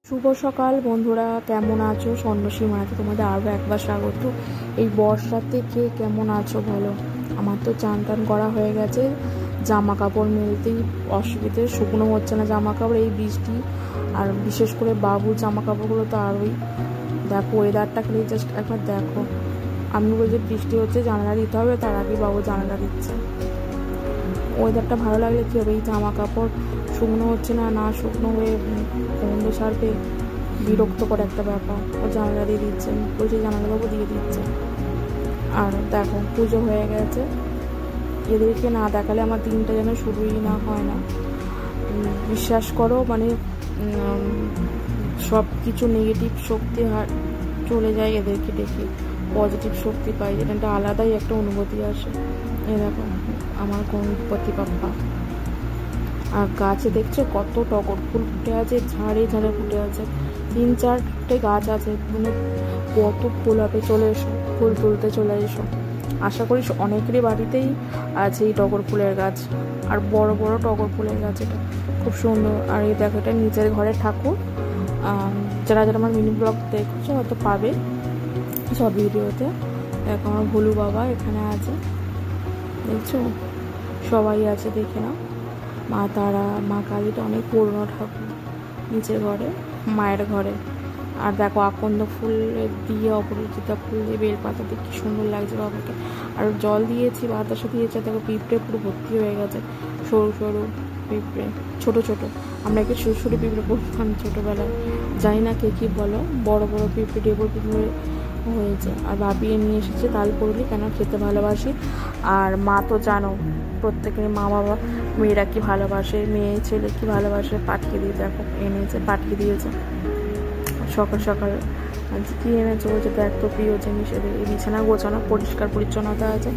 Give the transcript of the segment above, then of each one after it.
শুভ সকাল বন্ধুরা, কেমন আছো? সন্ন্যাসী মায়াতে তোমাদের আরও একবার স্বাগত। এই বর্ষাতে কে কেমন আছো বলো? আমার তো চান টান করা হয়ে গেছে, জামা কাপড় মেলতেই অসুবিধে, শুকনো হচ্ছে না জামা কাপড় এই বৃষ্টি। আর বিশেষ করে বাবুর জামা কাপড়গুলো তো আরোই। দেখো ওয়েদারটা খালি জাস্ট একবার দেখো। আমি বলছি বৃষ্টি হচ্ছে, জানালা দিতে হবে, তার আগে বাবু জানালা দিচ্ছে। ওয়েদারটা ভালো লাগলে কী হবে, এই জামা কাপড় শুকনো হচ্ছে না, না শুকনো হয়ে গন্ধ ছাড়বে, বিরক্তকর একটা ব্যাপার। ও জানালা দিয়ে দিচ্ছে, বলছি জানালা দেবো, দিয়ে দিচ্ছে। আর দেখো পুজো হয়ে গেছে, এদেরকে না দেখালে আমার দিনটা যেন শুরুই না হয় না। বিশ্বাস করো, মানে সব কিছু নেগেটিভ শক্তি চলে যায় এদেরকে দেখে, পজিটিভ শক্তি পাই, যেটা একটা আলাদাই একটা অনুভূতি আসে। এ দেখো আমার গণপতি বাপ্পা। আর গাছে দেখছো কত টগর ফুল ফুটে আছে, ঝাড়ে ঝাড়ে ফুটে আছে, 3-4টে গাছ আছে, মানে কত ফুল হবে। চলে এসো, ফুল তুলতে চলে এসো। আশা করি অনেকেরই বাড়িতেই আছে এই টগর ফুলের গাছ, আর বড় বড় টগর ফুলের গাছ, এটা খুব সুন্দর। আর এই দেখো, এটা নিচের ঘরে ঠাকুর। যারা যারা আমার মিনি ব্লগ দেখছো হয়তো পাবে সব ভিডিওতে। দেখো আমার ভুলু বাবা এখানে আছে, দেখছো সবাই আছে, দেখে নাও। মা তারা, মা কালীটা অনেক পুরনো ঠাকুর নিচের ঘরে, মায়ের ঘরে। আর দেখো আকন্দ ফুল দিয়ে, অপরাজিতা ফুল দিয়ে, বেলপাতা দিয়ে কি সুন্দর লাগছে বাবাকে। আর জল দিয়েছি, বাতাসা দিয়েছে। দেখো পিঁপড়ে পুরো ভর্তি হয়ে গেছে, সরু সরু পিঁপড়ে, ছোট ছোট। আমরা একে সরু সরু পিঁপড়ে বলতাম ছোটোবেলায়, জানি না কে কী বলো। বড় বড় পিঁপড়ে, ডেবর পিঁপড়ে হয়েছে। আর ভাবিয়ে নিয়ে এসেছে তাল পড়লি, কেন খেতে ভালোবাসি। আর মা তো জানো, প্রত্যেকের মা বাবা মেয়েরা কি ভালোবাসে, মেয়ে ছেলে কি ভালোবাসে। পাঠিয়ে দিয়ে দেখো এনেছে, পাঠিয়ে দিয়েছে সকাল সকাল। কী এনেছে বলছে, দেখ তো প্রিয় জিনিস। এই বিছানা গোছানো, পরিষ্কার পরিচ্ছন্নতা আছে।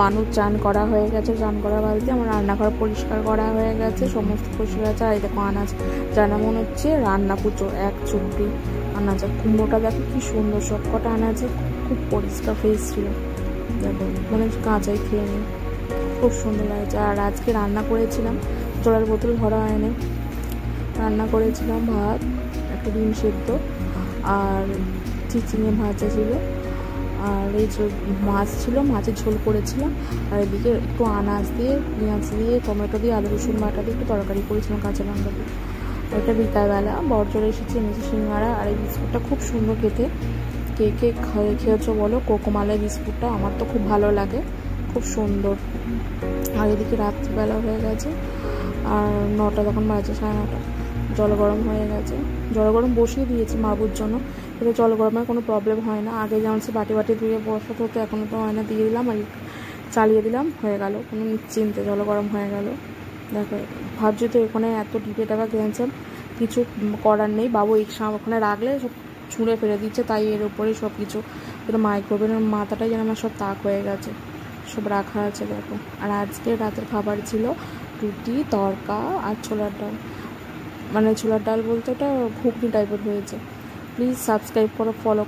মানুষ চান করা হয়ে গেছে, চান করা বালতি। আমার রান্নাঘর পরিষ্কার করা হয়ে গেছে, সমস্ত পরিষ্কার আছে। আর এই দেখো আনাজ, জানা মনে হচ্ছে রান্না পুজো, এক চুপড়ি আনাজ। কুমড়োটা দেখো কি সুন্দর, সব কটা আনাজে খুব পরিষ্কার ফ্রেশ ছিল। দেখো মানে কাঁচাই খেয়ে নিই, খুব সুন্দর লাগছে। আর আজকে রান্না করেছিলাম, জলের বোতল ভরা হয়নি, রান্না করেছিলাম ভাত, একটা ডিম সেদ্ধ, আর চিচিঙে ভাজা ছিল, আর এই মাছ ছিল, মাছের ঝোল করেছিলাম। আর এদিকে একটু আনাজ দিয়ে, পেঁয়াজ দিয়ে, টমেটো দিয়ে, আলু রসুন বাটা দিয়ে একটু তরকারি করেছিলাম, কাঁচা লঙ্কা দিয়ে। এটা বিকালবেলা বর চলে এসেছে, এনেছে সিঙ্গারা। আর এই বিস্কুটটা খুব সুন্দর খেতে। কে কে খেয়েছো বলো, কোকোমালাই বিস্কুটটা আমার তো খুব ভালো লাগে, খুব সুন্দর। আর এদিকে রাত্রিবেলা হয়ে গেছে, আর 9টা তখন বাজে, 9:30। জল গরম হয়ে গেছে, জল গরম বসিয়ে দিয়েছি বাবুর জন্য। এতে জল গরমের কোনো প্রবলেম হয় না। আগে যেমন সে বাটি বাটি ধুয়ে বসাতে হতো, এখনও তো হয় না, দিয়ে দিলাম আর চালিয়ে দিলাম, হয়ে গেল, কোনো নিশ্চিন্তে জল গরম হয়ে গেল। দেখো ভাবছি তো এখানে এত ডিপে টাকা কিনেছেন, কিছু করার নেই। বাবু ওখানে রাখলে সব ছুঁড়ে ফেলে দিচ্ছে, তাই এর উপরেই সব কিছু। এটা মাইক্রোওভেনের মাথাটাই যেন আমার সব তাক হয়ে গেছে, সব রাখা আছে দেখো। আর আজকে রাতের খাবার ছিল রুটি, তড়কা আর ছোলার ডাল। মানে ছোলার ডাল বলতে ওটা ঘুগনি টাইপের হয়েছে। প্লিজ সাবস্ক্রাইব করো, ফলো